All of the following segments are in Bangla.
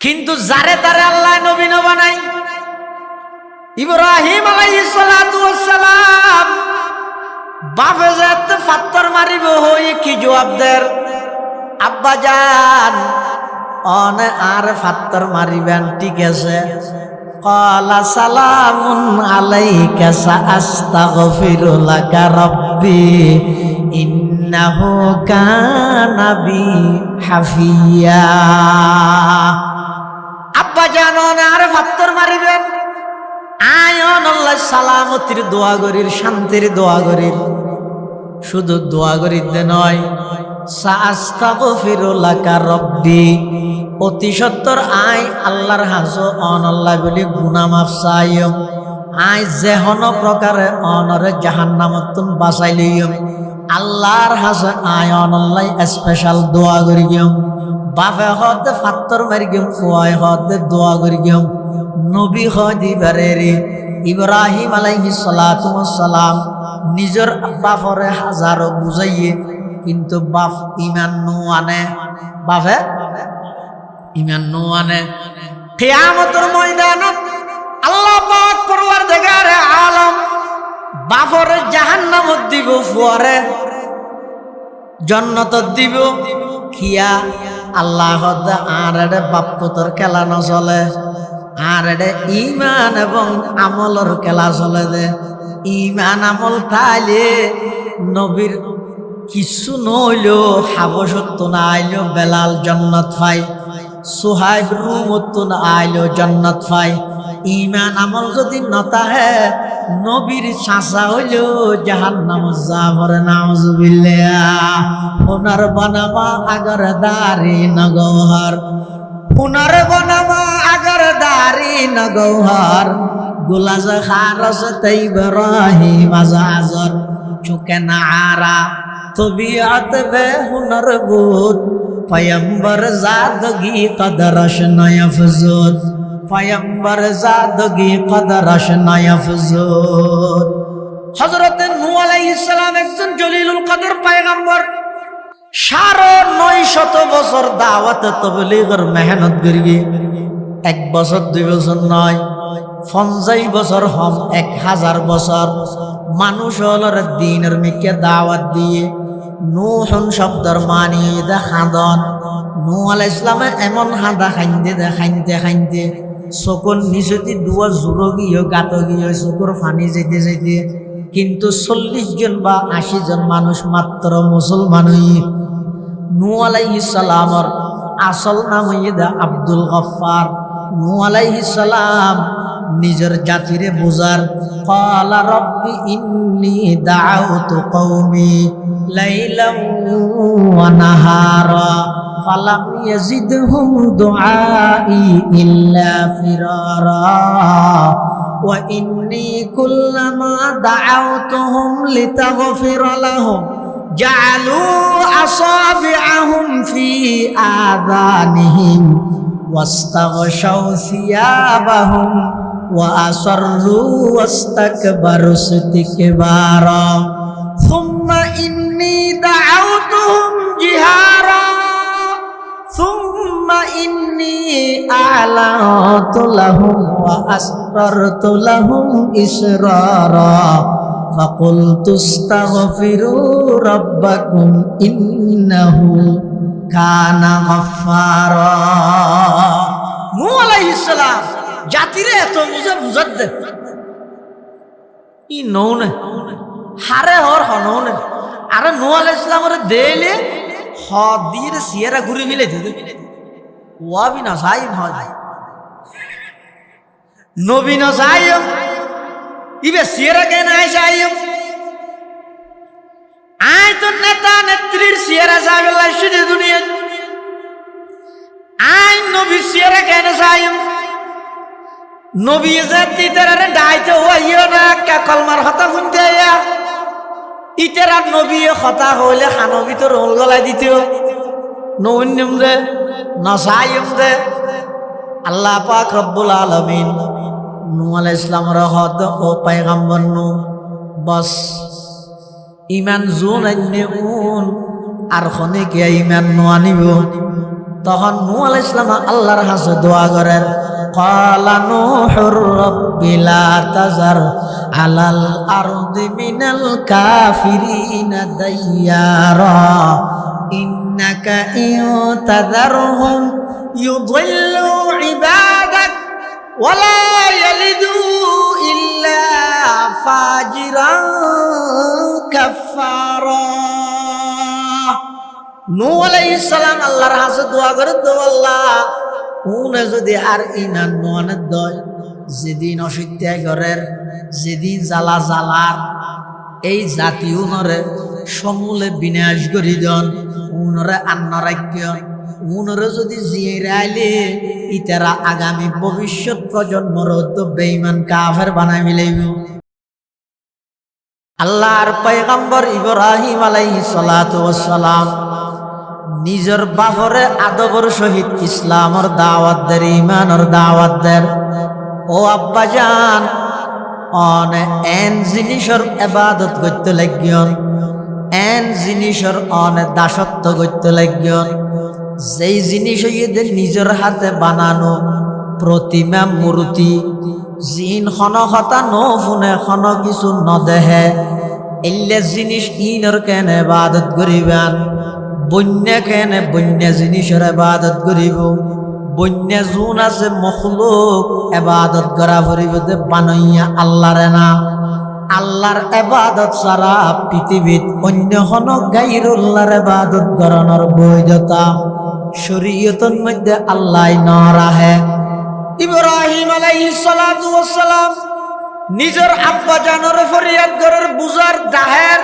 কিন্তু যারে তারে আল্লাহ নবী না বানাই। ইব্রাহিম আলাইহিস সালাতু ওয়াস সালাম বাপে যেতে পাথর মারিব হই কি জবাব দের? আব্বা জান অনে আর পাথর মারিবেন, ঠিক আছে। ক্বালা সালামুন আলাইকা সাআস্তাগফিরু লাকা রাব্বি ইন্নাহু কানা বি হাফিয়া। আব্বা জান অনে আর পাথর মারিবেন, আয়ন আল্লাহ সালামতির দোয়া করির, শান্তির দোয়া করির। শুধু দোয়া করির দে নয়, সাআস্তাগফিরু লাকা রাব্বি, অতি সত্তর আই আল্লাহর হাজো অন আল্লাহ বলি গুনাহ মাফ চাইম। আই যেহন প্রকারে অনরে জাহান্নামতুন বাঁচাই লইম, আল্লাহর হাজে আই অন আল্লাহ স্পেশাল দোয়া করি গিয়ম। বাপে হতে পাথর মারি গিয়ম, ফুয়াই হতে দোয়া করি গিয়ম। নবী দিবারে ইব্রাহিম আলাইহিস সালাতু ওয়াস সালাম নিজের বাপরে হাজারো বুঝাইয়ে, কিন্তু বাপ ইমান নো আনে, বাপে ইমান নো আনে। কিয়ামতের ময়দানত আল্লাহ পাক পরওয়ারদিগার আলম বাপরে জাহান্নামত দিব, ফুয়ারে জান্নাতত দিব। খিয়া আল্লাহ আর বাপ পুতর খেলা নচলে, আর ইমান এবং আমলর খেলা চলে। দে ইমান আমল তাইলে নবীর কিছু নইলেও হাবসত্ব না আইলেও বেলাল জান্নাত পাই, সুহাইব রুমত্ব না আইলেও জান্নাত পাই। ইমান আমল যদি নতাহে নবীর চাচা হইলেও জাহান্নামত যাবরে, নাউজুবিল্লাহ। সোনার বানাবা আগর দারি নগৌহার, সোনার বানাবা আগর দারি নগৌহার। গুলাজ খারস ইব্রাহিম আজাজর চুকে না আরা তবিয়ত বে হুনর বুত। পয়ম্বর জাদগি কদরশ নয়ফজুত, পয়ম্বর জাদগি কদরশ নয়ফজুত। হযরত নূহ আলাইহিস সালাম একজন জলিলুল কদর পয়গম্বর, 950 বছর দাওয়াত তাবলীগের মেহনত করি। 1 বছর 2 বছর নয়, 50 বছর হম 1000 বছর মানুষ হলর দিনের মিকে দাওয়াত দিয়ে। নূহন শব্দর মানি দে খাদন। নূহ আলাইহিস সালামে এমন হাদা খাইতে দে খাইতে খাইতে চকুর নিচেতে দুয়া জোর গিয়ে গাত গিয়ে চকুর ফানি যেতে যেতে, কিন্তু 40 জন বা 80 জন মানুষ মাত্র মুসলমান হই। নূহ আলাইহিস সালামর আসল নাম হইদা আব্দুল গফফার। নূহ আলাইহিস সালাম নিজের জাতিরে বুঝার, ক্বালা রাব্বি ইন্নী দাআউতু কওমি লাইলাম ওয়া নাহারা ফালাম ইয়াজিদহুম দুআই ইল্লা ফিরারা ওয়া ইন্নী কুল্লামা দাআউতুহুম লিতাগফিরা লাহুম জাআলু আসাবিআহুম ফি আযানিহিম ওয়াস্তাগশাউ সিয়াবাহুম ওয়া আসররু ওয়াস্তাকবারু ইসতিকবারা সুম্মা ইন্নী দাআউতুহুম জিহারা সুম্মা ইন্নী আ'লানতু লাহুম ওয়া আসরারতু লাহুম ইসরারা ফাকুলতু ইস্তাগফিরু রাব্বাকুম ইন্নাহু কানা গফফারা। নূহ আলাইহিস সালাম জাতিরে এত বুঝাত দে ই নৌনে হারে হর হনৌনে। আরে নূহ আলাইহিস সালামরে দেলে হদির সিয়ারা ঘুরি ফেলে দে ওয়া বি না সাইম হয় নবী না সাইম ইবে সিয়ারা কেন আইসাইম। আয় তো নেতা নেত্রীর সিয়ারা যাবেলা শুধু দুনিয়া। আয় নবী সিয়ারা কেন সাইম। নবী জাতি তারে ডাইতে হইও না কা কলমার হতা শুনতে আয়া ইতেরা নবী হতা হইলে খানো ভিতর রোল গলাই দিতেও নউন্যম দে নসাইম দে। আল্লাহ পাক রব্বুল আলামিন নূহ আলাইহিস সালামের হদ ও পয়গম্বর নু বস ইমান জুন আইনে উন আর খনে কে ইমান নো আনিব তখন নূহ আলাইহিস সালাম আল্লাহর কাছে দোয়া করেন ক্বালা নূহুর রাব্বি লা তাযার আলাল আরদি মিনাল কাফিরিনা দাইয়ারা ইন্নাকা ইন তাযারহুম ইউদিল্লু ইবাদাক ওয়ালা ইয়ালিদু ইল্লা ফাজিরান কাফারা। নূহ আলাইহিস সালাম আল্লাহর কাছে দোয়া করে, তো আল্লাহ উনে যদি আর ইনান নোয়ানের দয় যেদিন অসত্যায় ঘরের যেদিন জ্বালা জ্বালার এই জাতি উনরে সমূলে বিনাশ করি দন উনরে আন্নরাজ্য উনরে যদি জিয়ে রাইলে ইতারা আগামী ভবিষ্যৎ প্রজন্মর তো বেঈমান কাফের বানাই মিলাইব। আল্লাহর পয়গম্বর ইব্রাহিম আলাইহিস সালাতু ওয়াস সালাম নিজের বাপরে আদবর সহিত ইসলামর দাওয়াত দের ইমানর দাওয়াত দের। ও আব্বা জান অনে এন জিনিসর ইবাদত করতে লাগিয়ন, এন জিনিসর অনে দাসত্ব করতে লাগিয়ন যেই জিনিস এদের নিজের হাতে বানানো প্রতিমা মূর্তি জিন খন হতা নো ফুনে খন কিছু নদেহে এলে জিনিস ইনর কেন ইবাদত করিবেন। বন্যা কেন বন্যা জিনিসের ইবাদত করিব, বন্যা জুন আছে মখলুক ইবাদত করা পড়িব বানাইয়া আল্লাহরে না। আল্লাহর ইবাদত ছাড়া পৃথিবীত অন্য কোন গায়রুল্লাহর ইবাদত করানোর বৈধতা শরীয়তের মধ্যে আল্লাহ না রাখে। ইব্রাহিম আলাইহিস সালাতু ওয়াস সালাম নিজের আব্বা জানের ফরিয়াদ করার বুঝার দাহের,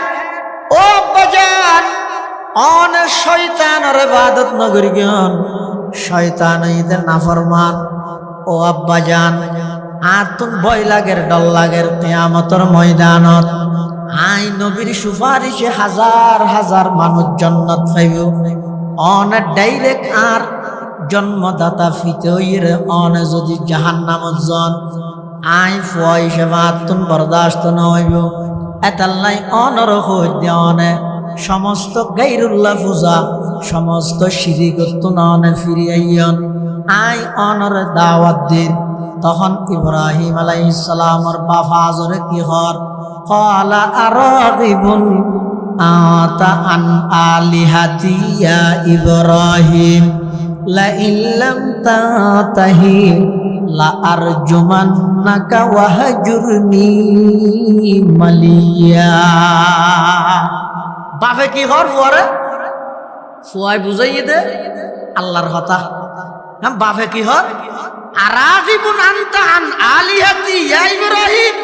ও আব্বা জান অনে শয়তানের ইবাদত নগরি জ্ঞান শয়তান ইদের নাফরমান। ও আব্বা জান আতুন ভয় লাগের ডর লাগের কিয়ামতের ময়দানত আই নবীর সুপারিশে হাজার হাজার মানুষ জান্নাত পাইব। অনে ডাইরেক্ট আর জন্মদাতা ফিতইর অনে যদি জাহান্নামত জন আই ফুয়াই সেবা আতুন বরদাস্ত নইব। এতাল্লাই অনর হইতে অনে সমস্ত গায়রুল্লাহ পূজা সমস্ত শিরিকত ননে ফিরিয়াইয়ন আই অনর দাওয়াত দিন। তখন ইব্রাহিম আলাইহিস সালামের বাবা আজরে কি হর ক্বালা আরাগিবুন আতা আন আলিহাতি ইয়া ইব্রাহিম লা ইল্লাম তাতাহি লা আরজুমান্নাকা ওয়াহজুরনি মালিয়া। বাপে কি হর ফুয়ারে ফুয়াই বুঝাইয়ে দে আল্লাহর কথা। বাপে কি হর আরাগিবুন আনতা আন আলিহাতি ইয়া ইব্রাহিম,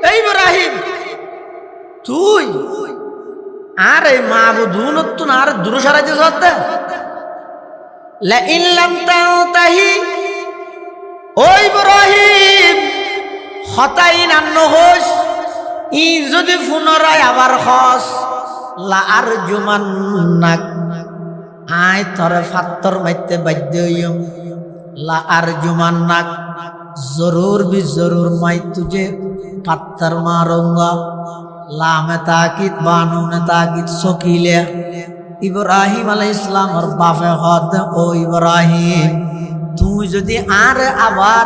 এই ইব্রাহিম তুই আরে মাবুদুন তুন আর দূরে সরাইতে সত্য লা ইন লাম তাতাহি, ও ইব্রাহিম হতাইন আন্ন হোস ই যদি পুনরায় আবার হস লা আরজুমান্নাক আয় তরে ফাত্তর মাইতে বাধ্য হইম। লা আরজুমান্নাক জরুর বি জরুর মাই তুঝে পাত্তর মারুঙ্গা। লামে তাকিদ বানুনে তাকিদ সকিলে। ইব্রাহিম আলাইহিস সালামের বাপে হদ, ও ইব্রাহিম তুই যদি আর আবার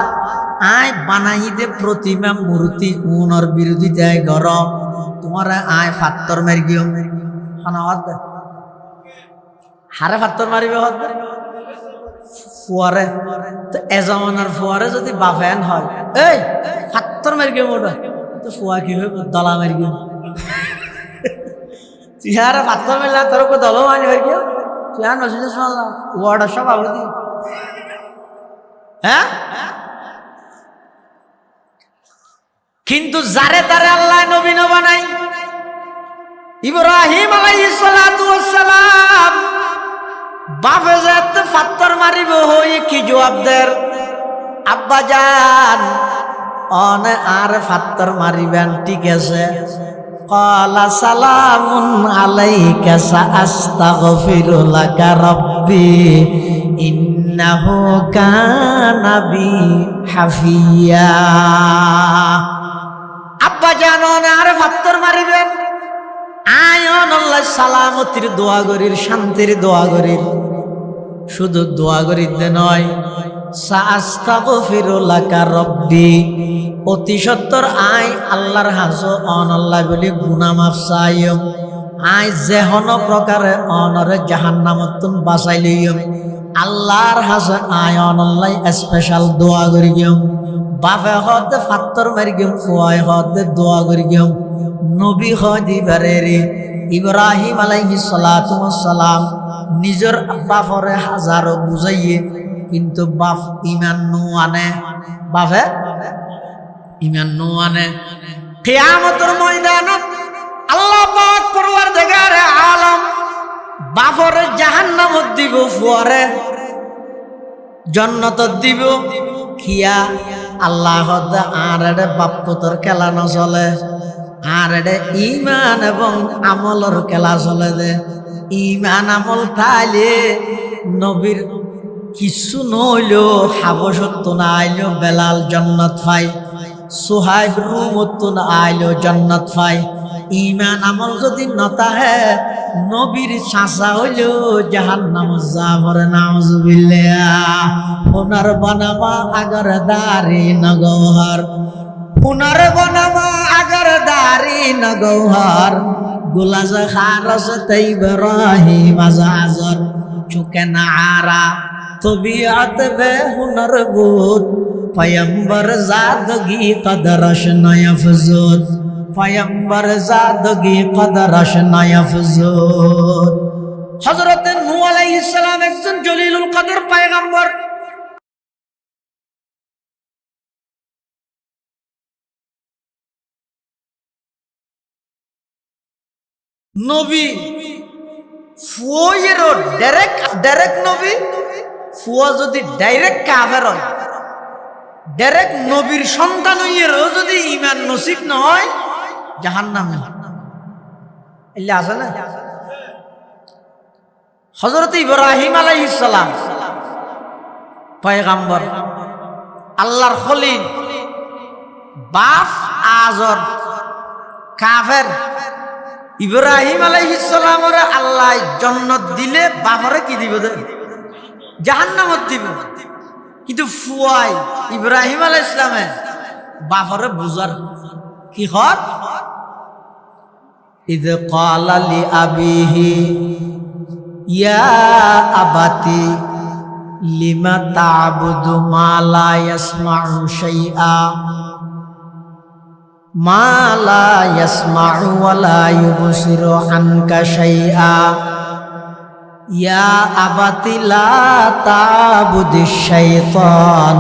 আয় বানাই দে প্রতিমা মূর্তি উনর বিরোধিতায় গর তোমার আয় ফাত্তর মারি গিয়ে হারে ফাত্তর মারিবে হদ ফুয়ারে। তো এজমানার ফুয়ারে যদি বাফেন হয় এই ফাত্তর মারি গিয়ে মোটা তো ফুয়া কি হবে দলা মারি গিয়ে তুই হারে ফাত্তর মারলা তোর উপর দল মারি মারি গিয়ে তুই আর নসিল শুনলাম ওয়ার্ড সব আবু দি হ্যাঁ। কিন্তু যারে তারে আল্লাহ নবী না বানাই। ইব্রাহিম আলাইহিস সালাতু ওয়াস সালাম বাপে যেতে ফাত্তর মারিব হই কি জবাব দের আব্বা জান অনে আর ফাত্তর মারিবেন ঠিক আছে। ক্বালা সালামুন আলাইকা সাআস্তাগফিরু লাকা রাব্বি ইন্নাহু কানা বি হাফিয়া। আব্বা জান অনে আর ফাত্তর মারিবেন আয়ন আল্লাহ সালামতির দোয়া করির শান্তির দোয়া করির শুধু দোয়া করিতে নয়, সাআস্তাগফিরু লাকা রব্বি, অতি সত্তর আই আল্লাহর হাজো অনল্লাহ বলি গুনাহ মাফ চাইম। আই যেহন প্রকারে অনরে জাহান্নামতুন বাঁচাই লইম, আল্লাহর হাজে আই অনল্লাহ স্পেশাল দোয়া করি গিয়ম। বাপে হতে ফাত্তর মারি গিয়ম, ফুয়াই হতে দোয়া করি গিয়ম। নবী দিবারেরি ইব্রাহিম আলাইহিস সালাতু ওয়াস সালাম নিজের বাপরে হাজারো বুঝাইয়ে, কিন্তু বাপ ইমান নো আনে, বাপে ইমান নো আনে। কিয়ামতের ময়দানত আল্লাহ পাক পরওয়ারদিগারে আলম বাপরে জাহান্নামত দিব, ফুয়ারে জান্নাতত দিব। কিয়া আল্লাহ আর এডে বাপ পুতর খেলা নচলে, আর এডে ইমান এবং আমলর খেলা চলে। দে ইমান আমল থাইলে নবীর কিছু নইলেও হাবশত্ব না আইলেও বেলাল জান্নাত পাই, সুহাইব রুমত্ব না আইলেও জান্নাত পাই। ইমান আমল যদি নতাহে নবীর চাচা হইলেও জাহান্নাম যাবরে, নাউজুবিল্লাহ। পুনর বনামা আগর দারি নগৌহর, পুনর বনামা আগর দারি নগৌহর, গুলাজ খারস ইব্রাহিম আজাজর, চুকে না আরা তবিয়ত বে হুনর বুদ, পয়ম্বর জাদগি কদরশ নয়ফজুদ, পয়ম্বর জাদগি কদরশ নয়ফজুদ। হযরত নূহ আলাইহিস সালাম একজন জলিলুল কদর পয়গম্বর। নবী ফুয়েরও ডাইরেক্ট নবী, ফুয়া যদি ডাইরেক্ট কাফের হয়, ডাইরেক্ট নবীর সন্তান হইয়েরও যদি ইমান নসিব না হয়, জাহান্নামে এলে আছে না। হযরত ইব্রাহিম আলাইহিস সালাম পয়গম্বর, আল্লাহর খলিল, বাপ আজর কাফের। ইব্রাহিম আলাইহিস সালামরে আল্লাহ জান্নাত দিলে বাপরে কি দিব? জাহান্নামত দিব। কিন্তু ফুয়াই ইব্রাহিম আলাইহিস সালামে বাপরে বুঝার কি হর, ইদ ক্বালা লি আবিহি ইয়া আবাতি লিমা তা'বুদু মা লা ইয়াসমা'ু শাইআ, মা লা ইয়াসমা'ু ওয়া লা ইউবসিরু আনকা শাইআ, ইয়া আবাতি লা তা'বুদিশ শাইতান,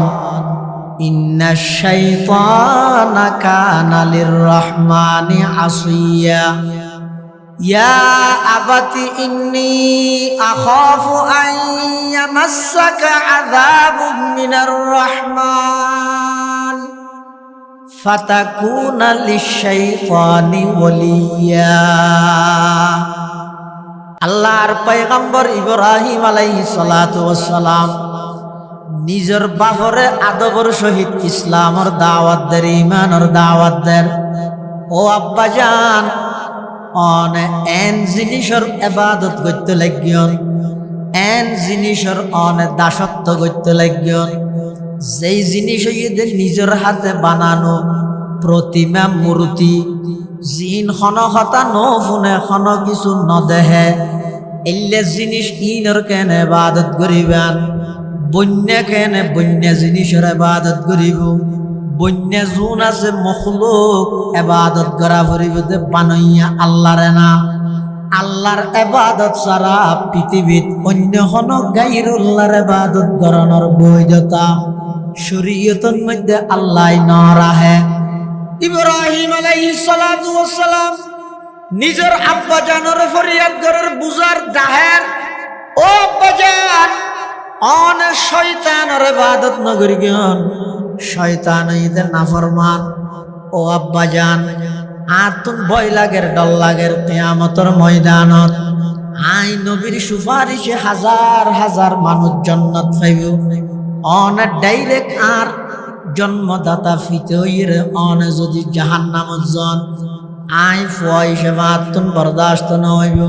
ইন্নাশ শাইতানা কানা লির-রাহমানি আসিয়া, ইয়া আবাতি ইন্নী আখাফু আন ইয়ামাসসাকা আযাবুম মিনার রাহমান ফাতাকুনা লিশ-শাইতানি ওয়ালিয়া। আল্লাহর পয়গম্বর ইব্রাহিম আলাইহিস সালাতু ওয়াস সালাম নিজের বাপরে আদবর সহিত ইসলামর দাওয়াত দের, ইমানের দাওয়াত দের। ও আব্বা জান, অনে এন জিনিসের ইবাদত করতে লাগিয়ন, এন জিনিসের অনে দাসত্ব করতে লাগিয়ন, যেই জিনিস এদের নিজের হাতে বানানো প্রতিমা মূর্তি, জিন খন হতা নো ফুনে খন কিছু নদেহে, এলে জিনিস ইনর কেন ইবাদত করিবেন, বন্যা কেন বন্যা জিনিসের ইবাদত করিব, বন্যা জুন আছে মখলুক ইবাদত করা পড়িব বানাইয়া আল্লাহরে না। আল্লাহর ইবাদত ছাড়া পৃথিবীত অন্য কোন গায়রুল্লাহর ইবাদত করানোর বৈধতা শরীয়তের মধ্যে আল্লাহ না রাখে। ইব্রাহিম আলাইহিস সালাতু ওয়াস সালাম নিজের আব্বা জানের ফরিয়াদ করার বুঝার দাহের, ও আব্বা জান, অনে শয়তানের ইবাদত না করি গেন, শয়তান ইদের নাফরমান। ও আব্বা জান, আতুন ভয় লাগের, ডর লাগের কিয়ামতের ময়দানত আই নবীর সুপারিশে হাজার হাজার মানুষ জান্নাত পাইব। অনে ডাইরেক্ট আর জন্মদাতা ফিতইর অনে যদি জাহান্নামত জন আই ফুয়াই সেবা আতুন বরদাস্ত নইব।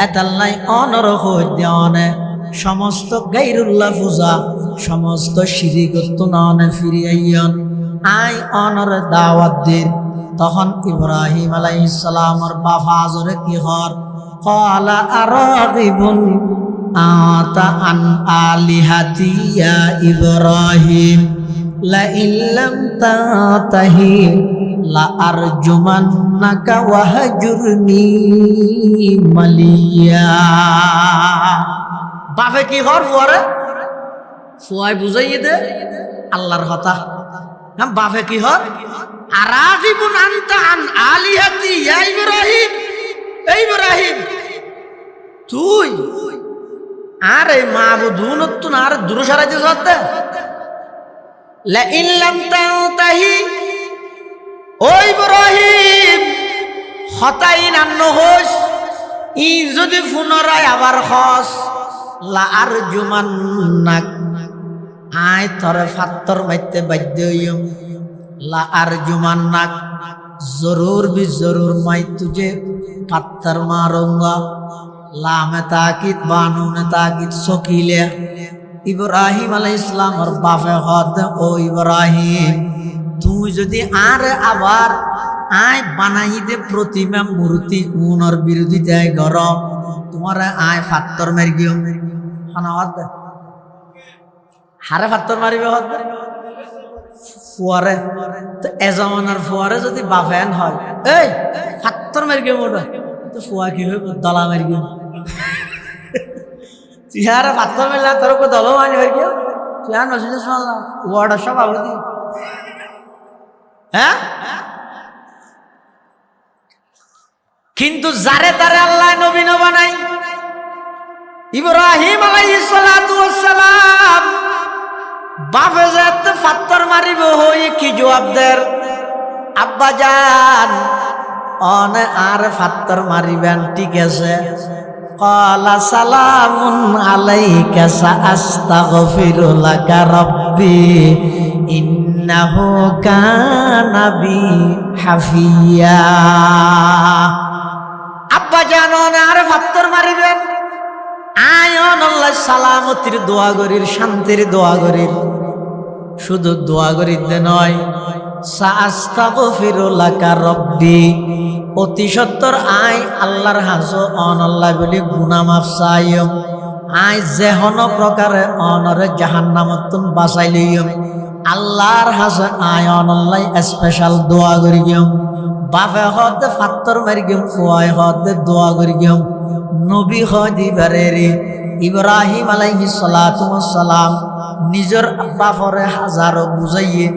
এতাল্লাই অনর হইতে অনে সমস্ত গাইরুল্লাহ পূজা সমস্ত শিরিকত ননে ফিরিয়াইয়ন আই অনর দাওয়াত দিন তখন ইব্রাহিম আলাইহিস সালামের বাবা আজরে কি হর ক্বালা আরাগিবুন আতা আন আলিহাতি ইয়া ইব্রাহিম লা ইল্লাম তাতাহি লা আরজুমান্নাকা ওয়াহজুরনি মালিয়া। বাপে কি হর ফুয়ারে ফুয়াই বুঝাইয়ে দে আল্লাহর কথা। বাপে কি হর আরাগিবুন আনতা আন আলিহাতি ইয়া ইব্রাহিম, এই ইব্রাহিম তুই আরে মাবুদুন তুন আর দূর সরাইতে সত্য লা ইল্লাম তাতাহি ও ইব্রাহিম হতাইন আন্ন হোস ই যদি পুনরায় আবার হস লা আরজুমান্নাক আয় তরে ফাত্তর মাইতে বাধ্য হইম লা আরজুমান্নাক জরুর বি জরুর মাই তুঝে পাত্থর মারুঙ্গা লামে তাকিদ বানুনে তাকিদ সকিলে। ইব্রাহিম আলাইহিস সালামের বাপে হদ ও ইব্রাহিম তুই যদি আর আবার আয় বানাই দে প্রতিমা মূর্তি উনর বিরোধিতায় গর তোমার আয় ফাত্তর মারি গিয়ে হদ হারে ফাত্তর মারিবে হদ ফুয়ারে তো এজমানার ফুয়ারে যদি বাফেন হয় এই ফাত্তর মারি গিয়ে মোটা তো ফুয়া কি হইব দলা মারি গিয়ে তুই হারে ফাত্তর মারলা তোর উপর দল মারি মারি গিয়ে তুই আর নসিল শুনলাম ওয়ার্ডের সব আবৃত্তি হ্যাঁ। কিন্তু যারে তারে আল্লাহ নবী না বানাই ইব্রাহিম আলাইহিস সালাতু ওয়াস সালাম বাপে যেতে ফাত্তর মারিব হই কি জবাব দের আব্বা জান অনে আর ফাত্তর মারিবেন ঠিক আছে ক্বালা সালামুন আলাইকা সাআস্তাগফিরু লাকা রাব্বি ইন্নাহু কানা বি হাফিয়া। আব্বা জান অনে আর ফাত্তর মারিবেন আয়ন আল্লাহ সালামতির দোয়া করির শান্তির দোয়া করির শুধু দোয়া করিতে নয় সাআস্তাগফিরু লাকা রব্বি অতি সত্তর আয় আল্লাহর হাজো অন আল্লাহ বলি গুনাহ মাফ চাইম আয় যেহন প্রকারে অনরে জাহান্নামতুন বাঁচাই লইম আল্লাহর হাজো আয় অন আল্লাহ স্পেশাল দোয়া করি গিয়ম বাপে হদে ফাত্তর মারি গিয়ম ফুয়াই হদে দোয়া করি গিয়ম নবী হদিবারেরি ইব্রাহিম আলাইহিস সালাতু ওয়াস সালাম নিজের বাপরে হাজারো বুঝাইয়ে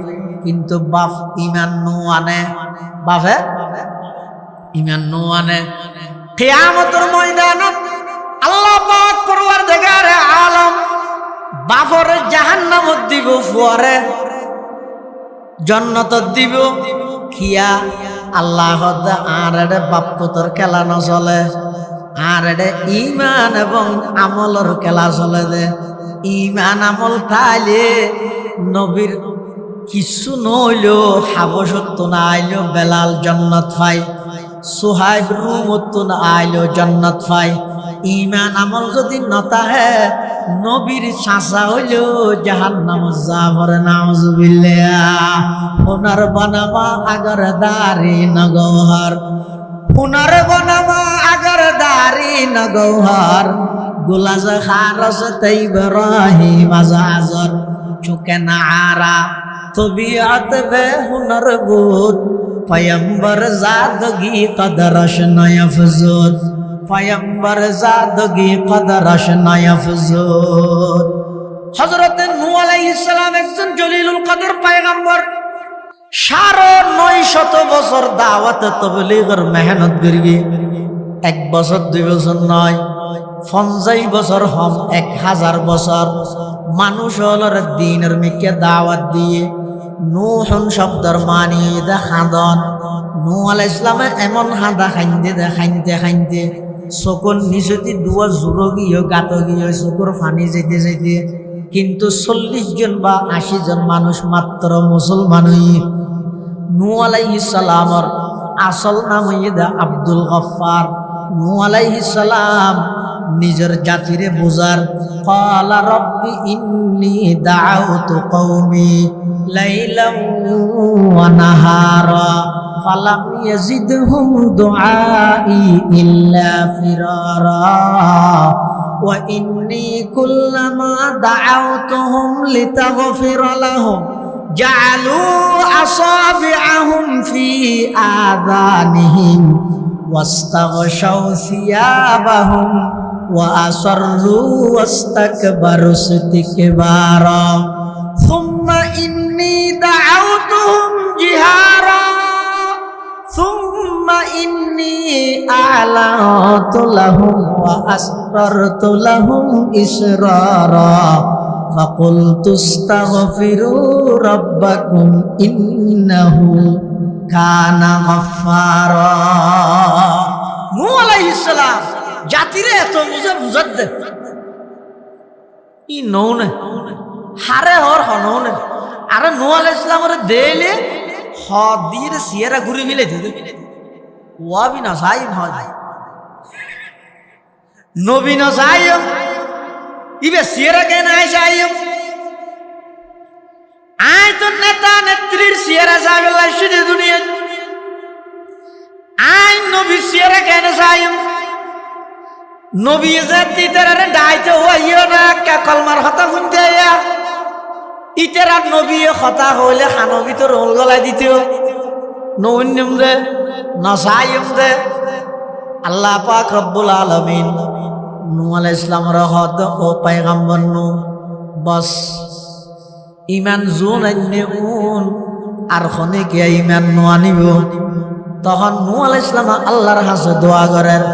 কিন্তু বাপ ইমান নো আনে বাপে ইমান নো আনে। কিয়ামতের ময়দানত আল্লাহ পাক পরওয়ারদিগারে আলম বাপরে জাহান্নামত দিব ফুয়ারে জান্নাত দিব কিয়া আল্লাহ আর বাপ পুতর খেলা নচলে আর এটা ইমান এবং আমলের খেলা চলে দে ইমান আমল খাইলে নবীর কিছু নইলেও হাবসত্ব না আইলেও বেলাল জান্নাত পাই সুহাইব রুমত্ব না আইলেও জান্নাত পাই ইমান আমল যদি নতাহে নবীর চাচা হইলেও জাহান্নাম যাবরে নাউজুবিল্লাহ। পুনর বনামা আগর দারি নগহর পুনর বনামা আগর দারি নগহর গুলাজ খারস ইব্রাহিম আজাজর চুকে না আরা তবিয়ত বে হুনর বুদ পয়ম্বর জাদগি কদরশ নয়ফজুদ পয়ম্বর জাদগি কদরশ নয়ফজুদ। হযরত নূহ আলাইহিস সালাম একজন জলিলুল কদর পয়গম্বর 950 বছর দাওয়াত তাবলীগের মেহনত করিবে 1 বছর 2 বছর নয় 50 বছর হম 1000 বছর মানুষ হলর দ্বীনের মিকে দাওয়াত দিয়ে নূহন শব্দর মানি দা খাদন নূহ আলাইহিস সালামে এমন হাদা খাইতে খাইতে চকুর নিচেতি দুয়া জোর গিয়ে গাত গিয়ে চকুর ফানি যেতে যেতে কিন্তু 40 জন বা 80 জন মানুষ মাত্র মুসলমান হই। নূহ আলাইহিস সালামর আসল নাম হইদা আব্দুল গফফার। নূহ আলাইহিস সালাম নিজের জাতিরে বুঝার ক্বালা রব্বি ইন্নী দাআউতু কওমি লাইলাম ওয়া নাহারা ফালাম ইয়াজিদহুম দুআই ইল্লা ফিরারা ওয়া ইন্নী কুল্লামা দাআউতুহুম লিতাগফিরা লাহুম জাআলু আসাবিআহুম ফি আযানিহিম ওয়াস্তাগশাউ সিয়াবাহুম ওয়া আসররু ওয়াস্তাকবারু ইসতিকবারা সুম্মা ইন্নী দাআউতুহুম জিহারা সুম্মা ইন্নী আ'লানতু লাহুম ওয়া আসরারতু লাহুম ইসরারা ফাকুলতু আস্তাগফিরু রাব্বাকুম ইন্নাহু কানা গাফফারা। নূহ আলাইহিস সালাম জাতিরে এত বুঝাত দে ই নৌনে হারে হর হনৌনে আরে নূহ আলাইহিস সালামের দেলে হদির সিয়ারা ঘুরে মিলে দিতে ওয়াবি না সাইম হয় নবী না সাইম ইবে সিয়ারা কেন আই সাইম আই তো নেতা নেত্রীর সিয়ারা সাইবেলা শুধু দুনিয়া আই নবী সিয়ারা কেন সাইম নবী জাতি তারে ডাইতে হইও না কা কলমার কথা শুনতে আয়া ইতেরা নবী কথা হইলে খানবি তো রোল গলাই দিতেও নৌন্যম দে নসাইম দে আল্লাহ পাক রব্বুল আলামিন নূহ আলাইহিস সালামের হদ ও পয়গম্বর নূহ বস ইমান জুন আইনে উন আর খনে কে ইমান নো আনিব তখন নূহ আলাইহিস সালাম আল্লাহর কাছে দোয়া করেন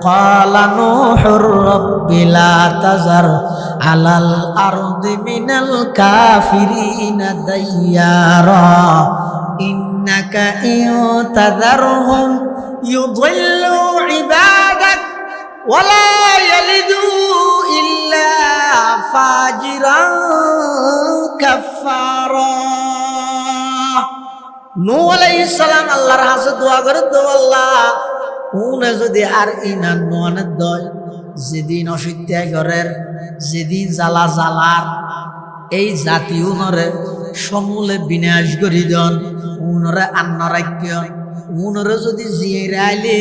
ক্বালা নূহুর রাব্বি লা তাজার আলাল আরদি মিনাল কাফিরিনা দাইয়ারা ইন্নাকা ইন তাযারহুম ইউদিল্লু ইবাদাক ওয়ালা ইয়ালিদু ইল্লা ফাজিরান কাফফারা। নূহ আলাইহিস সালাম আল্লাহর কাছে দোয়া করে তো আল্লাহ উনে যদি আর ইমান নোয়ানের দয় যেদিন অসত্যায় ঘরের যেদিন জ্বালা জ্বালার এই জাতি উনরে সমূলে বিনাশ করি দন উনরে আন্নরাজ্ঞ উনরে যদি জিয়ে রাইলে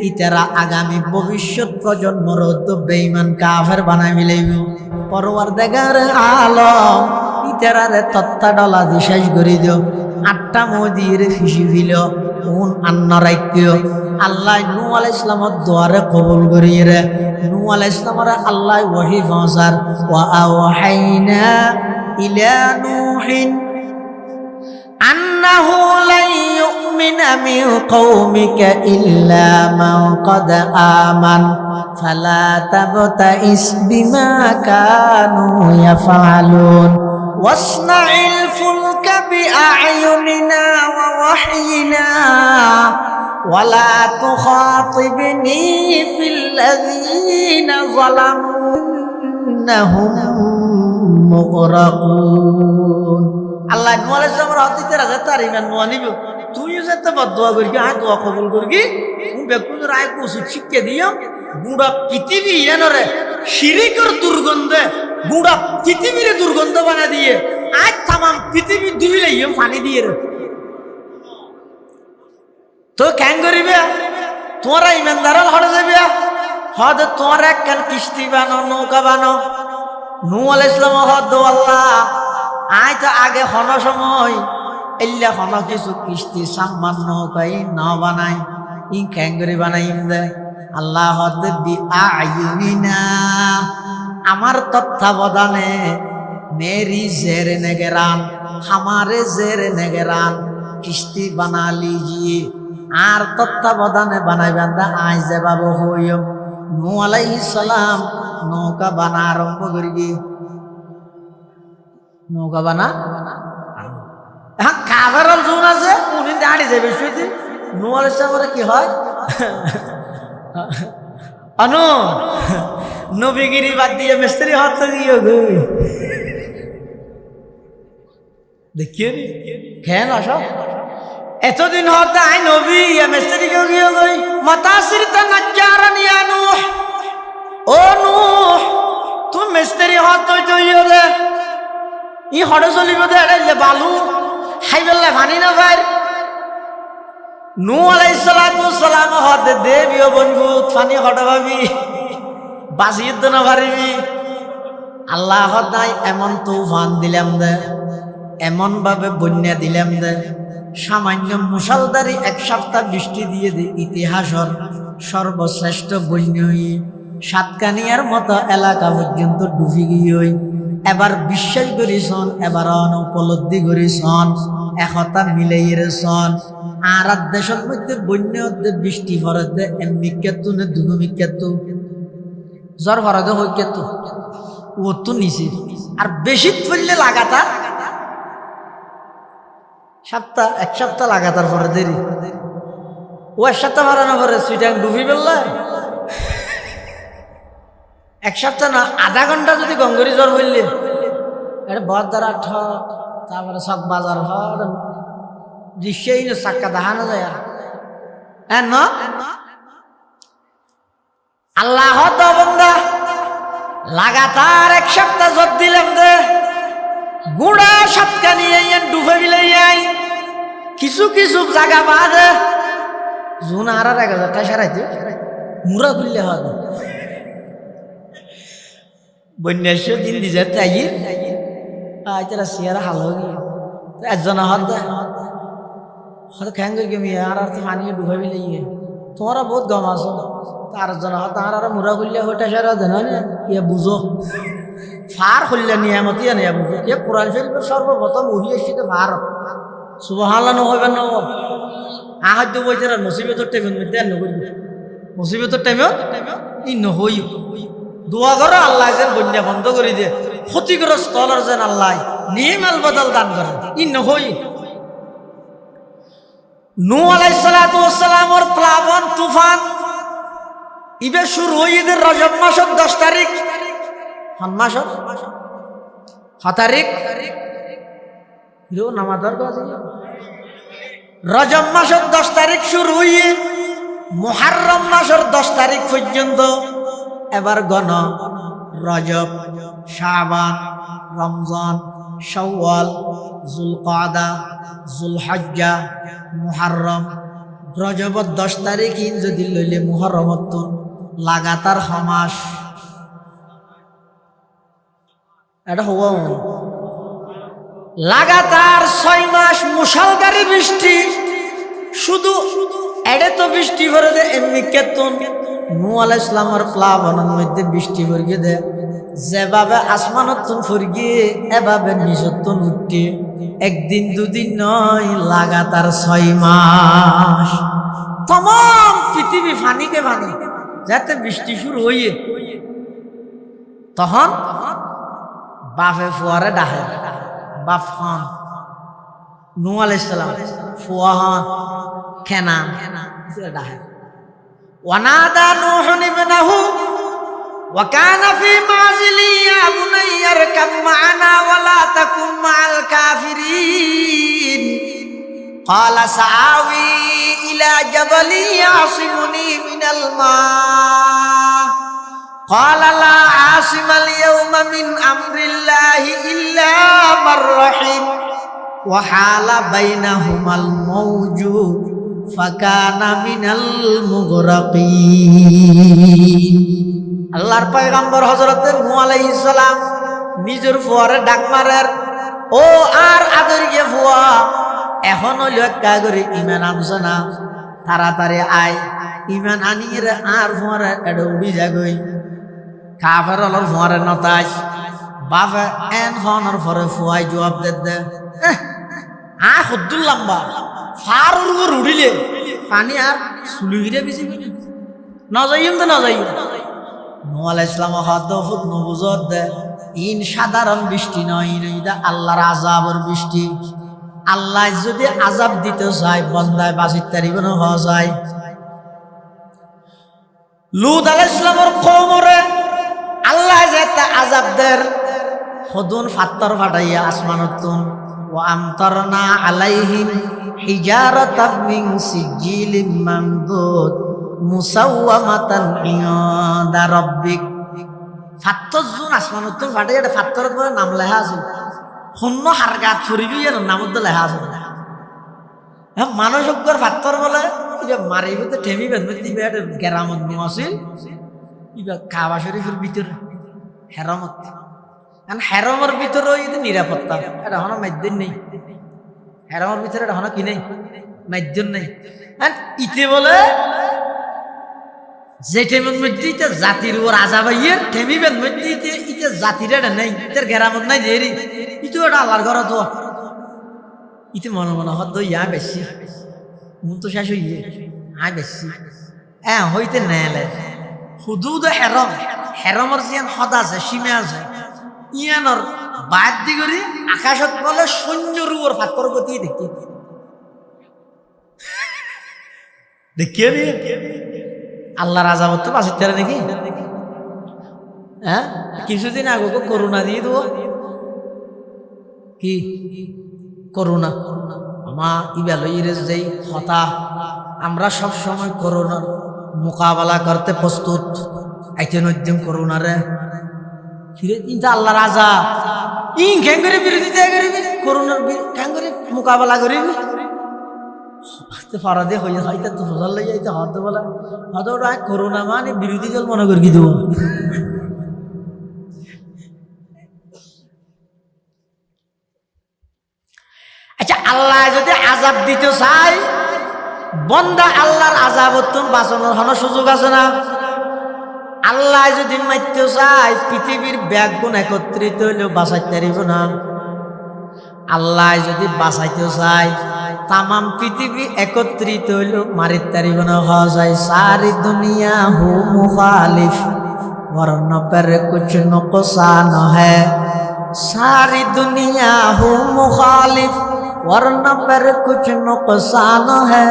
ইতারা আগামী ভবিষ্যৎ প্রজন্মর তো বেঈমান কাফের বানাই মিলাইব পরওয়ারদিগার আলম ইতারারে তত্তা ডলা দিশাস করি দিও আটটা মদির ফিসি ফিল উন আন্নরাজ্ঞ আল্লাহ নূহ আলাইহিস সালামের দোয়ারে কবুল করিয়ে রে নূহ আলাইহিস সালামের আল্লাহ ওহী পৌঁছার ওয়া আওহাইনা ইলা নূহিন আন্নাহু লাই ইউমিনা মিন কওমিকা ইল্লা মান ক্বাদ আমান ফালা তাবতাইস বিমা কানু ইয়াফআলুন ওয়াসনাইল ফুলকা বিআয়ুনিনা ওয়া ওয়াহয়িনা ওয়ালা তুখাতিবনি ফিল্লাযীনা যালামু ইন্নাহুম মুগরাকুন। আল্লাহ নূহ আলাইহিস সালামের হদিতে রাজা তার ইমান মানিব তুইও যেতে বদদুয়া করি আ দোয়া কবুল করবি ও ব্যক্তি রায় কুসি শিক্ষা দিও গুড়া পৃথিবী এনরে শিরিকের দুর্গন্ধে গুড়া পৃথিবীর দুর্গন্ধ বানা দিয়ে আজ তামাম পৃথিবী ডুবিলে ইয়ে পানি দিয়ে রে তো কেন করিবে তোরা ইমানদার হড়ে যাবে হদ তোর একখান কিস্তি বানো নৌকা বানো নূহ আলাইহিস সালাম হদ আল্লাহ আয় তো আগে হন সময় এল্লা হন কিছু কিস্তি সাম্মান নৌকাই ন বানাই ই কেন করে বানাইম দে আল্লাহ হদ বি আয়ুনিনা আমার তত্ত্বাবধানে मेरी जेर नगरान हमारे जेर नगरान किश्ती बना लीजिए आर तत्त्वावधाने बनाई बांधा आज जवाब होयम नूह अलैहिस सलाम नौका बना आरम्भ करिए नौका बना हाँ काफेरल जोन আছে উনি দাঁড়ি যাবে শুইতে নূহ আলাইহিস সালামের কি হয় আনো নবীগিরি বাদ দিয়ে মিস্ত্রি হাত দিয়ে গই देखिए खेल आशा এতদিন হতে আই নবী মিস্ত্রি কেউ গিয়ে গই মাতাসির তা নজ্জারান ইয়া নূহ ও নূহ তুমি মিস্ত্রি হত তৈয় দে ই হড়ে চলিব দে এড়াইলে বালু খাইবেলে পানি না পাই নূহ আলাইহিস সালাতু সালাম হত দেবিও বনবু পানি হড়ে ভাবি বাঁচিয়ে তো না পারিবি আল্লাহ হদাই এমন তুফান দিলাম দে এমন ভাবে বন্যা দিলাম দে সামান্য মুষলধারে এক সপ্তাহ বৃষ্টি দিয়ে দে ইতিহাসের সর্বশ্রেষ্ঠ বন্যই সাতকানিয়ার মতো এলাকা পর্যন্ত ডুবি গিয়ে এবার বিশ্বাস করিছন এবার উপলব্ধি করিছন একতা মিলাইয়েছন আর দেশের মধ্যে বন্য বৃষ্টি ফরতে এমনি কেতু না দুনুমি কেতু জ্বর ফরতে হই কেতু ও তো নিচে আর বেশি পড়লে লাগাতার এক সপ্তাহ লাগাতার পরে দেরি ও এক সপ্তাহ মারানো পরে সুইটাং ডুবি ফেললে এক সপ্তাহ না আধা ঘন্টা যদি গঙ্গরি জ্বর হইলে এটা বদারা ঠ তারপরে সব বাজার হর দৃশ্যই না চাক্কা দেখানো যায় হ্যাঁ ন আল্লাহ বন্দা লাগাতার এক সপ্তাহ জ্বর দিলাম দে গুড়া সাতকা নিয়ে ডুবে বিলে কিছু কিছু জায়গা বাদে জুন আর 1,000 টাকা সারাইতে মুরা খুললে হবে বন্যাস দিন দিছে তাইর তারা সিয়ারা হাল হয়ে গিয়ে একজন হত খ্যাং গেমি আর তো পানি ডুবে বিলে তোমরা বহুত গম আছো তার জন হত আর মুরা খুললে ওটা সারা দেন ইয়ে বুঝো ফার খুললে নিয়ামতি নিয়ে বুঝো ইয়ে কোরআন শরীফের সর্বপ্রথম ওহি এসেছে ফার সুবহানাল্লাহ নহবেন ন আহাদ্য বইতে মুসিবতের টাইম দেন নকরবি মুসিবতের টাইমে ই নহই দোয়া করো আল্লাহ যেন বন্যা বন্ধ করে দিয়ে ক্ষতিগ্রস্ত হলার যেন আল্লাহ নিয়মাল বদল দান করে ই নহই নূহ আলাইহিস সালাতু ওয়াস সালামের প্লাবন তুফান ইবে শুরু হইদের রজব মাসের 10 তারিখ হন মাসের 7 তারিখ হিরো নামাজের কাছে রজব মাসের 10 তারিখ শুরু হইয়ে মুহররম মাসের 10 তারিখ পর্যন্ত এবার গণ রজব শাবান রমজান শাওয়াল যুলকাদা যুলহজ্জা মুহররম রজবর 10 তারিখ ইন যদি লইলে মুহররমত লাগাতার মাস এটা হওয়া লাগাতার 6 মাস মুষলধারে বৃষ্টি শুধু এডে তো বৃষ্টি ভরে দে এমনি কেতন নূহ আলাইহিস সালামের প্লাবনের মধ্যে বৃষ্টি ভরে দে যেভাবে আসমানত ফুরগিয়ে এভাবে নিচত উঠতে একদিন দুদিন নয় লাগাতার 6 মাস तमाम পৃথিবী ফানিকে ফানি যাতে বৃষ্টি শুরু হইয়ে তখন বাফে ফুয়ারে ডাহে বাপ হন নূহ আলাইহিস সালাম ফুয়া হন খেনা ডাহে ওয়ানাদা নূহুন ইবনাহু ওয়া কানা ফি মাযিলি ইয়া বুনাইয়া ইরকাব মা'ানা ওয়া লা তাকুন মা'আল কাফিরিন ক্বালা সাআওই ইলা জাবালি ইয়াসিমুনি মিনাল মা ক্বালা লা আসিমাল ইয়াওমা মিন আমরিল্লাহি ইল্লা মান রাহিম ওয়া হালা বাইনাহুমাল মাওজু ফাকানা মিনাল মুগরাকিন আল্লাহর পয়গম্বর হযরত নূহ আলাইহিস সালাম নিজের ফুয়ারে ডাক মারার ও আর আদরিয়ে ফুয়া এখন হইল একটা করে ইমান আনছ না তাড়াতাড়ি আয় ইমান আনিয়ে আর ফুয়ারে এড উড়ি যাগই কাফের অলর ফুয়ারে নতাস বাপে এন হনর পরে ফুয়াই জবাব দে খুদ্দুর লম্বা ফার উপর উড়িলে পানি আর সুলুহিরে বেশি না যাইম তো না যাইম নূহ আলাইহিস সালাম হদ ফুত নবুজত দে ইন সাধারণ বৃষ্টি নয় ইনইদা আল্লাহর আযাবের বৃষ্টি আল্লাহ যদি আযাব দিতে চায় বান্দায় বাঁচিত তারিব না হওয়া যায় লূত আলাইহিস সালামের কওমরে আল্লাহ যেটা আযাব দের হদুন ফাত্তর ফাটাইয়া আসমানতুন ওয়া আমতারনা আলাইহিম হিজারাতাম মিন সিজিলিম মামদুদ মুসাওয়ামাতান ইনদা রাব্বিক ফাত্তর জোন আসমানত ফাটে এটা ফাত্তরত বলে নাম লেখা আছে শূন্য হারগাত ফুরিবি এর নামত লেখা আছে হ্যাঁ মানসজ্ঞর ফাত্তর বলে মারিব তো ঠেমি বেঁধবে দিবে গেরামত নিম আছিল কাবা শরীফের ভিতরে হেরামত কারণ হেরমের ভিতরেও নিরাপত্তা এটা হনো মাধ্যম নেই হেরমের ভিতরে এটা হনো কি নেই মাধ্যম নেই ইতে বলে যে টেমের মধ্যে ইতে জাতির উপর আজা ভাইয়ের টেমিবেন মধ্যে ইতে ইতে জাতির এটা নেই ইতের গেরামত নাই যে ইতো এটা আল্লাহর ঘর তো ইতে মনে মনে হদ ইয়া বেশি মন তো শেষ হইয়ে আয় বেশি হইতে নেলে হুদুদ হেরম হেরমর যে হদ আছে সীমা আছে ইয়ানোর বাদ দি করি আকাশত বলে সৈন্যর উপর ফাত্তর গতি দেখিয়ে আল্লাহর আযাবত তো বাঁচিতে পারে নাকি হ্যাঁ কিছুদিন আগে করোনা দিয়ে দেবো কি করোনা আমা ইবালইরে যেই হতা আমরা সব সময় করোনার মোকাবেলা করতে প্রস্তুত আইতে নদ্যম করোনারে ফিরে কিন্তু আল্লাহর আযাব ইন কেন করে বিরোধিতা করবি করোনার কেন করে মোকাবেলা করবি ফারাদে হয়ে যাইতে তো ফসল লেগে যাইতে হতে বলা হয়তো ওটা করোনা মানে বিরোধী দল মনে করি দেব আচ্ছা আল্লাহ যদি আযাব দিতে চাই বন্দা আল্লাহর আযাবতন বাঁচানোর কোনো সুযোগ আছে না আল্লাহ যদি মারতে চাই পৃথিবীর ব্যাগগুণ একত্রিত হইলেও বাঁচাইতে পারিব না আল্লাহ যদি বাঁচাইতে চাই তামাম পৃথিবী একত্রিত হইলেও মারিতে পারিব না হওয়া যায় সারি দুনিয়া হু মুখালিফ वरन पर कुछ नुकसान है सारी दुनिया हूँ मुखालिफ वरन पर कुछ नुकसान है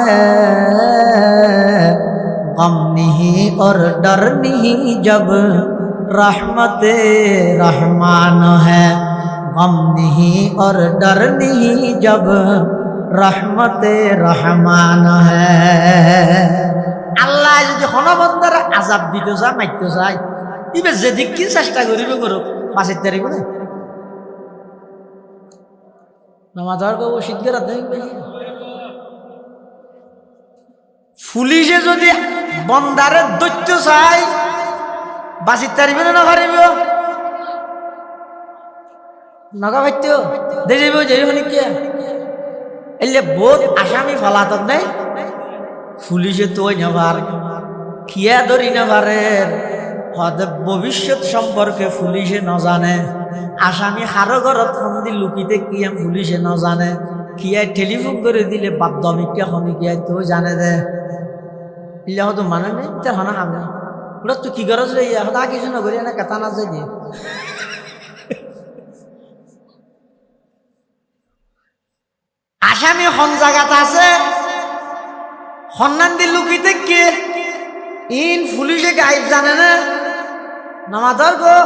गम नहीं और डर नहीं जब रहमत रहमान है गम नहीं और डर नहीं जब रहमत रहमान है আল্লাহ যদি হনবন্দর আযাব দিতে চায় মারতে চায় ইবে যেদিক কি চেষ্টা করিব করুক বাঁচিতে পারিব না নামাজের গো সিদ্ধের পুলিশে যদি বন্দারে দৈত্য চাই বাঁচিতে পারিব না পারিব নগা ভাইত দেব যাইব নাকি এলে বহুত আসামি ফলাতক নাই পুলিশে তো নেবার খিয়া ধরি নেবারের ভবিষ্যৎ সম্পর্কে পুলিশে ন জানে আসামি হারো ঘরত ফন্দি লুকিতে কিয়া পুলিশে ন জানে খিয়াই টেলিফোন করে দিলে বাদ্যমিকা খনিকিয়াই তো জানে দে ইলে হয়তো মানে নেই তার হনা আমি ওটা তো কি গরজ রে ইয়া হতা কিছু নকরি না কথা না যাই দিয়ে আসামি হন জায়গাতে আছে সন্ধান দি লুকিতে কে ইন পুলিশে গাইব জানে না নামাজর গো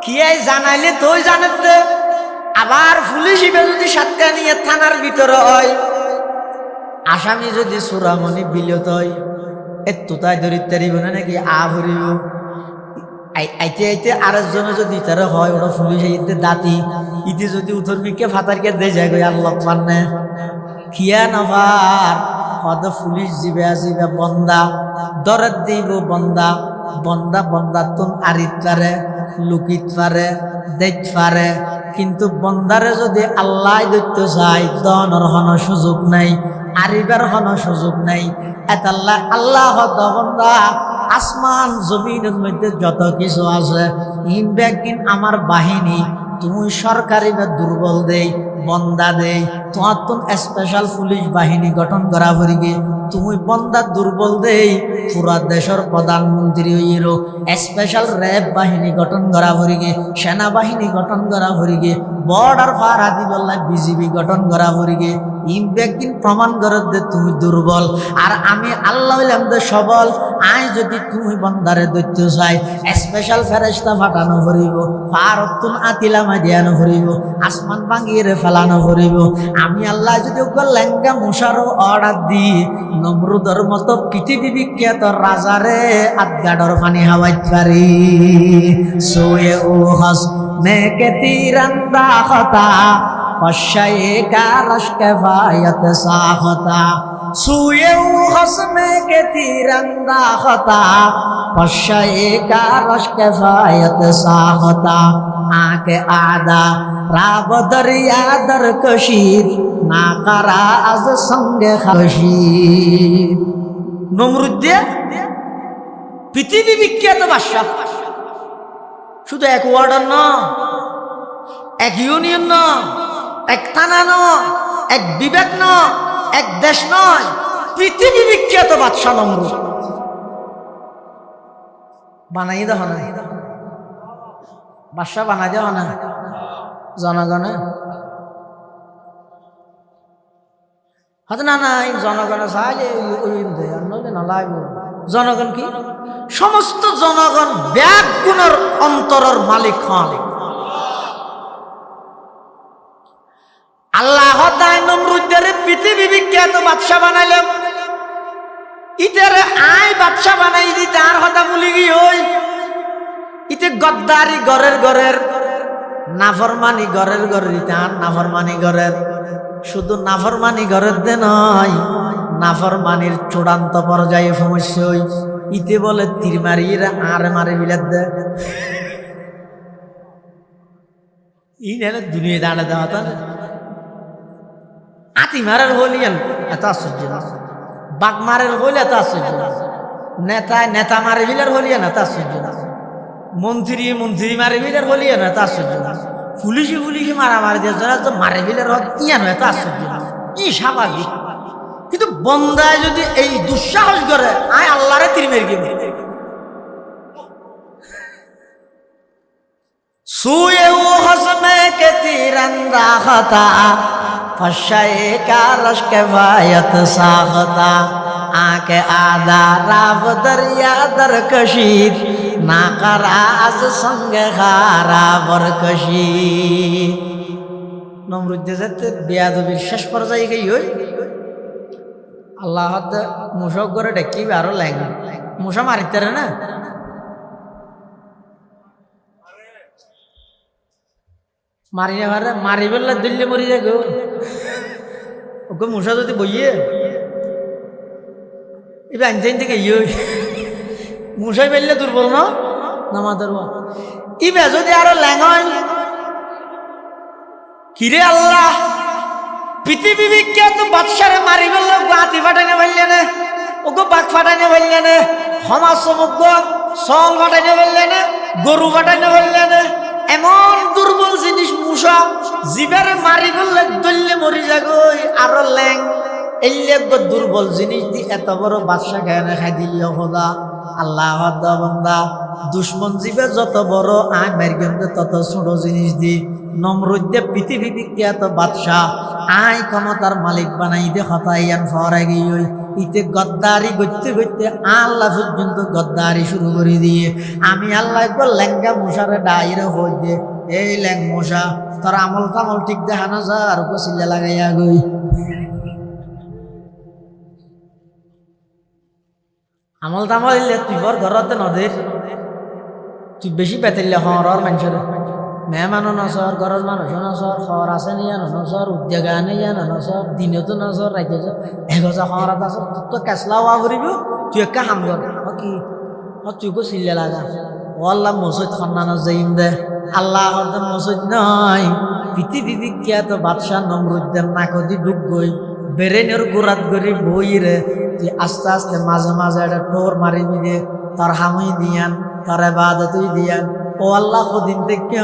কিয়াই জানাইলে তুই জানে দে আবার পুলিশ ইবে যদি সাতকা নিয়ে থানার ভিতরে হয় আসামি যদি সুরামণি বিলত হয় এত তাই ধরিতে পারিব না নাকি আ ভরিব আইতে আইতে আরেকজন যদি তারা হয় ওরা পুলিশ আইতে দাঁতি ইতে যদি উথর মিকে ফাতারকে দে যায় গো আল্লাহ পান্নে খিয়া নভার হদ পুলিশ জিবে আসিবে বন্দা দরদ দিব বন্দা বন্দা বন্দা তুন আরিত পারে লুকিত পারে দেখতে পারে কিন্তু বন্দারে যদি আল্লাহ দৈত্য চাই দনের কোনো সুযোগ নাই আরিবার কোনো সুযোগ নাই এতাল্লাহ আল্লাহ হদ বন্দা আসমান জমিনের মধ্যে যত কিছু আছে ইন ব্যাগিন আমার বাহিনী তুমি সরকারি বা দুর্বল দেই বন্দা দেই তোমার তো স্পেশাল পুলিশ বাহিনী গঠন করা পড়িগে তুমি বন্দা দুর্বল দেই পুরা দেশের প্রধানমন্ত্রী হইরো স্পেশাল র্যাব বাহিনী গঠন করা পড়িগে সেনাবাহিনী গঠন করা পড়িগে বর্ডার ফার আদি বল্লা বিজিবি গঠন করা পড়িগে ইমব্যাগিন প্রমাণ করত দে তুমি দুর্বল আর আমি আল্লাহ হইলাম দে সবল আই যদি তুমি বন্দারে দৈত্য চাই স্পেশাল ফেরেশতা ফাটানো পড়িব ফারতুন আতিলা মাদিয়ানো পড়িব আসমান ভাঙিয়ে ফেলানো পড়িব আমি আল্লাহ যদি ওকে লেঙ্গা মশারও অর্ডার দিই নমরুদের মতো পৃথিবী বিখ্যাত রাজারে আদগাডর পানি হাওয়াইতে পারি সোয়ে ও হস মেকে তিরন্দা হতা পশ্চায়ে কারশ কেফায়ত সাহতা সোয়ে ও হস মেকে তিরন্দা হতা পশ্চায়ে কারশ কেফায়ত সাহতা आके आदा राब दरिया दर कशीर ना करा आज संगे खशीर नमरुद पृथिवी विख्यात बादशाह शुद्ध एक वार्डर न एक यूनियन न एक थाना न एक विवेक न एक देश न पृथिवी विख्यात बादशाह नमरुद बनाई दो ना বাদশা বানাই দেওয়া না জনগণে হয়তো না না জনগণে চাইলে নলাগব জনগণ কি সমস্ত জনগণ ব্যাগ গুণের অন্তরের মালিক হন আল্লাহ তাআলা নমরুদের পৃথিবী বিখ্যাত বাদশা বানাইলেন ইতারে আই বাদশা বানাই দি তার কথা বলি কি হই ইতে গদ্দারি ঘরের নাফরমানি ঘরের ইতান নাফরমানি ঘরের শুধু নাফরমানি ঘরের দে নয় নাফরমানির চূড়ান্ত পর্যায়ে সমস্যা হই ইতে বলে তীর মারির আর মারে বিলাত দে ই নেলে দুনিয়া দাঁড়া দেওয়া তা আতি মারের হলিয়ান এত আশ্চর্য না বাঘ মারের হলে এত আশ্চর্য না নেতা মারে বিলার হলিয়ান এত আশ্চর্য না মন্ত্রী মারে বিলের বলিয়ে না তা আশ্চর্য পুলিশে মারামারি দিয়ে যারা তো মারে বিলের ইয়া নয় তা আশ্চর্য ই স্বাভাবিক কিন্তু বন্দায় যদি এই দুঃসাহস করে আয় আল্লাহরে তীর মেরে গিয়ে সুয়ে ও হসমে কে তিরন্দা হতা ফশায়ে কা রশ কে ভায়াত সাহতা आके आदा राव दरिया दर कशीर ना करा आज संगे खारा बरकशीर नमरुद যেতে বেয়াদবির শেষ পর্যায়ে গই হই আল্লাহ মুশক করে ডেকি আরো ল্যাং মুশা মারিতে না মারিনে মারি বললে দিল্লি মরি যায় গো ওকে মুশা যদি বইয়ে এবার আনতে থেকে মুসাই পেলে দুর্বল না নামাদের ইবে যদি আরো ল্যাঙ্গন কিরে আল্লাহ পৃথিবী বিখ্যাত বাদশারে মারি বলল হাতি ফাটাইনে বললে না ওকে বাঘ ফাটাইনে বললে না সমাজ সমগ্র সল ফাটাইনে বললে না গরু ফাটাইনে বললে না এমন দুর্বল জিনিস মুসা জিবারে মারি বললে দললে মরি যাগই আরো ল্যাং এল্লেগ দুর্বল জিনিস দি এত বড় বাদশা গায়নে খাই দিলি খোদা আল্লাহ বান্দা দুশ্মন জীবে যত বড় আয় মেরগেন্দে তত ছোট জিনিস দি নমরুদ্দে পৃথিবী বিখ্যাত বাদশা আয় ক্ষমতার মালিক বানাই দে হতাইয়ান ফরাই গিয়ে ইতে গদ্দারি করতে আল্লাহ পর্যন্ত গদ্দারি শুরু করে দিয়ে আমি আল্লাহ একবার ল্যাঙ্গা মশারে ডাইরে হই দে এই ল্যাং মশা তোর আমল তামল ঠিক দেখানো যা আর চিল্লা লাগাইয়া গই আমল তামল ইলে তুই বর ঘরতে নদের তুই বেশি পেতেলে হর মানুষের মেহমানও নসর ঘরের মানুষও নসর খর আছে নিয়া নসর উদ্যোগে আনে ইয়া নসর দিনেতো নসর রাইতে এগজা খরাত আছে তোর তো কেসলা হওয়া করিব তুই একটা হাম কর কি তুই কো চিল্লে লাগা ও আল্লাহ মসজিদ খন্নানো যাইম দে আল্লাহ মসজিদ নয় পৃথিবী বিখ্যাত বাদশাহ নমরুদ্দের নাকদি ডুব গই বেরেনের গোড়াত গড়ি বই রে তুই আস্তে আস্তে মাঝে মাঝে একটা টোর মারিবি দে তার হামুই দিয়ান তার এবাদতই দিয়ান ও আল্লাহ কদিন থেকে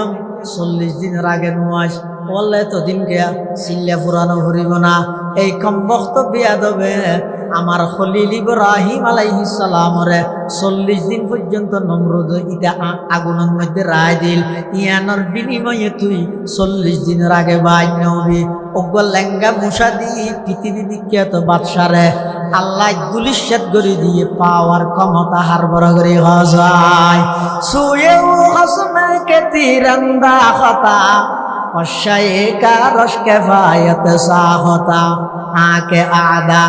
40 দিনের আগে নুয়াস ও আল্লাহ এতদিন গিয়া চিল্লা ফুরানো ফুরিব না এই কমবক্ত বিয়াদবে আমার খলিল ইব্রাহিম আলাইহিস সালামরে 40 দিন পর্যন্ত নমরুদ ইটা আগুনের মধ্যে রায় দিল ইয়ানোর বিনিময়ে তুই 40 দিনের আগে বাই নবী ওগো লেঙ্গা মুসা দিয়ে পৃথিবী বিখ্যাত বাদশারে আল্লাহ গুলিশাত করে দিয়ে পাওয়ার ক্ষমতা হারবর করে হজায় সুয়ে ও হসমে কে তিরন্দা খতা কশায়ে কা রশ কিফায়ত সাহতা আকে আদা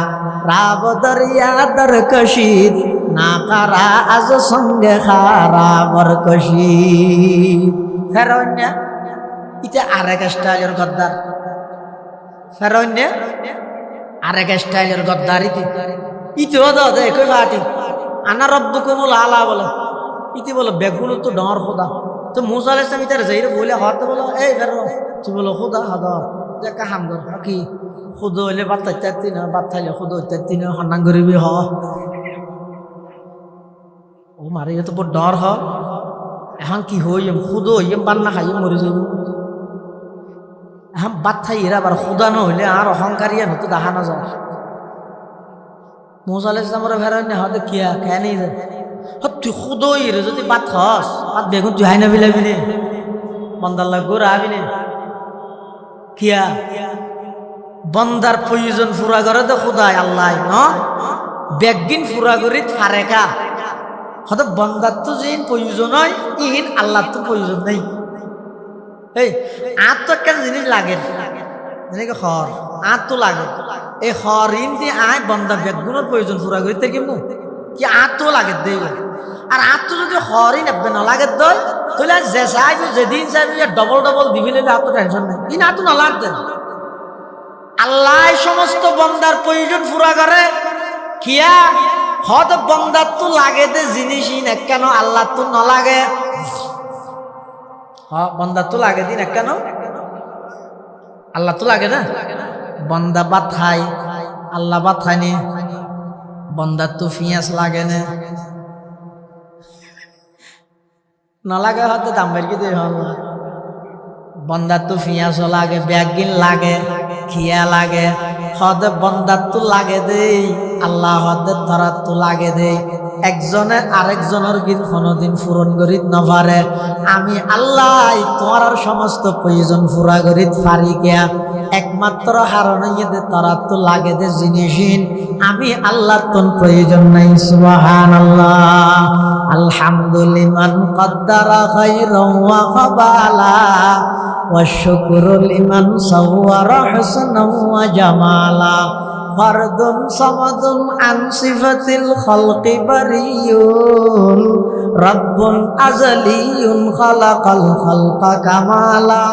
রাব দরিয়া দর কশিদ না কারা আজ সঙ্গে খারা বরকশি ফেরাউন ইতে আরেক স্টাইলের গদ্দার ফেরাউন আরেক স্টাইলের গদ্দার ইতেও দে কই ফাটি আনা রব্বুকুমুল আলা বলে ইতি বলো বেগুন তো ডর খোদা তো মুসা আলাইহিস সালাম ইতার যাইরে বলে হতে বলো এই ফেরো তুই বলো খোদা হাদা যে কাহাম কর কি খুদ হইলে বাত চাইতি না বাত খাইলে খুদ চাইতি না হন্নাং করিবি হ ও মারে তো বড় ডর হ এখন কি হইম খুদ হইম বান্না খাইম মরে যাইব এখন বাত খাই এরা আবার খুদা না হইলে আর অহংকারী নতো দেখা না যায় মুসা আলাইহিস সালামের ফেরাউন হতে কিয়া কেন তুই খুদই রে যদি বাত খাস বাত বেগুন তুই হাই না বিলাবি নে বন্দার গোড়া আবি নে কিয়া বন্দার প্রয়োজন পুরা করে তো খুদাই আল্লাহ ন বেগিন পুরা করি ফারেকা হয়তো বন্দার তো যেন প্রয়োজন হয় ইহিন আল্লাহ তো প্রয়োজন নেই এই আর তো একটা জিনিস লাগে যেনেকে খর আর তো লাগে এই হরিণ দিয়ে আয় বন্দা বেগুনের প্রয়োজন পুরা করিতে কেমন কি আতো লাগে দেই আর আতো যদি হরই নেবে না লাগে দই তাহলে যে চাইব যেদিন চাইব ডবল ডবল দিবি নেবে আতো টেনশন নেই ই না তো না লাগবে আল্লাহ সমস্ত বন্দার প্রয়োজন পুরা করে কিয়া হদ বন্দার তো লাগে দে জিনিসই না কেন আল্লাহ তো না লাগে বন্দার তো লাগে দিন কেন আল্লাহ তো লাগে না বন্দা ভাত খায় আল্লাহ ভাত খায়নি বন্দার তো পিঁয়াজ লাগে না লাগে হয়তো দাম বেরকি দিয়ে হল বন্দার তো পিঁয়াজও লাগে বেগিন লাগে খিয়া লাগে হদে বন্দার তো লাগে দেই আল্লাহ হদে ধরার তো লাগে দেই একজনে আরেকজনের গীত কোনোদিন পূরণ করিত নপারে আমি আল্লাহ তোমার সমস্ত প্রয়োজন পুরা করিত পারি গিয়া একমাত্র হারণে তারা তো লাগে দে জিনিসিন আমি আল্লাহ তোর প্রয়োজন নাই সুবহানাল্লাহ আলহামদুলিল্লাহ কদ্দারা খায়রান ওয়া খাবালা ওয়া শুকরু লিমান সাওয়ারা হুসনান ওয়া জামালা ফরদুন সামাদুন আন সিফাতিল খালকি বারিয়ুন রব্বুন আযালিয়ুন খালাকাল খালকা কামালা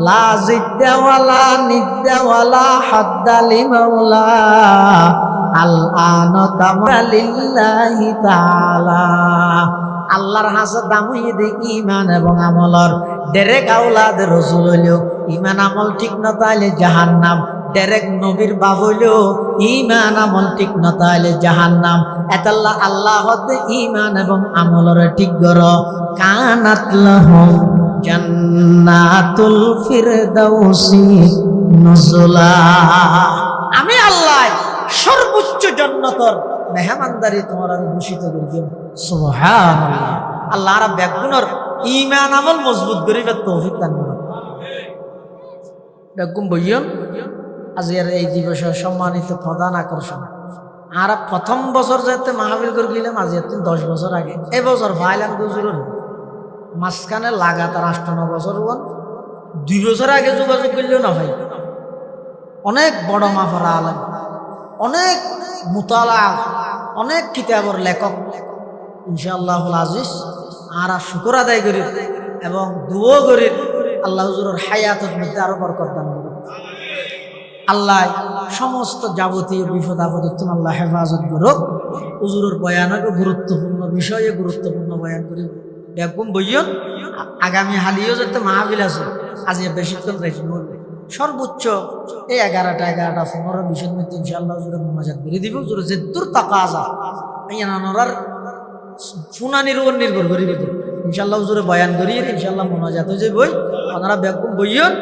লা জিদ্দা ওয়ালা নিদ্দা ওয়ালা হাদ্দা লিমাওলা আল আনা কামালিল্লাহি তাআলা আল্লাহর হাসে দাম হইয়ে দে ইমান এবং আমলর ডেরেক আওলাদ রাসূল হইলো ইমান আমল ঠিক না তাইলে জাহান্নাম ডেরেক নবীর বাপ হইলো ইমান আমল ঠিক না তাইলে জাহান্নাম এতাল্লাহ আল্লাহ হতে ইমান এবং আমলর ঠিক গর কানাত লাহুম জান্নাতুল ফিরদাউসি নুজুলা আমি আল্লাহ সর্বোচ্চ জান্নাতের মেহমানদারি তোমার ভূষিত করি সুবহানাল্লাহ আল্লাহ আর বেগুনের ঈমান আমল মজবুত করিবে তৌফিক দান করুন বেগুন বইয়ন আজকের এই দিবসের সম্মানিত প্রধান আকর্ষণ আর প্রথম বছর যেতে মাহফিল করে গেলাম আজ 10 বছর আগে এই বছর ভাইলাম দুজুর মাঝখানে লাগাতার 8-9 বছর 2 বছর আগে যোগাযোগ করলেও না ভাই অনেক বড় মাফরা আলেম অনেক মুতালা অনেক কিতাবের লেখক ইনশাআল্লাহুল আজিজ আর শুকর আদায় করি এবং দুও করি আল্লাহ হুজুরের হায়াতের মধ্যে আরো বরকত দান করুন আল্লাহ সমস্ত যাবতীয় বিপদ আপদ আল্লাহ হেফাজত করুক হুজুরের বয়ানকে গুরুত্বপূর্ণ বিষয়ে গুরুত্বপূর্ণ বয়ান করি একদম বইয়ন আগামী হালিও যাতে মাহফিল আছে আজ বেশিক্ষণ রেখে সর্বোচ্চ এই 11টা 15 20 মিনিট ইনশাআল্লাহ হুজুরে মুনাজাত করে দিব হুজুরে যেদুর তাকাজা আইনানোরার শুনানির উপর নির্ভর করিবে ইনশাআল্লাহ হুজুরে বয়ান করি ইনশাআল্লাহ মুনাজাত হয়ে যাবে আপনারা বেকুম বইয়ন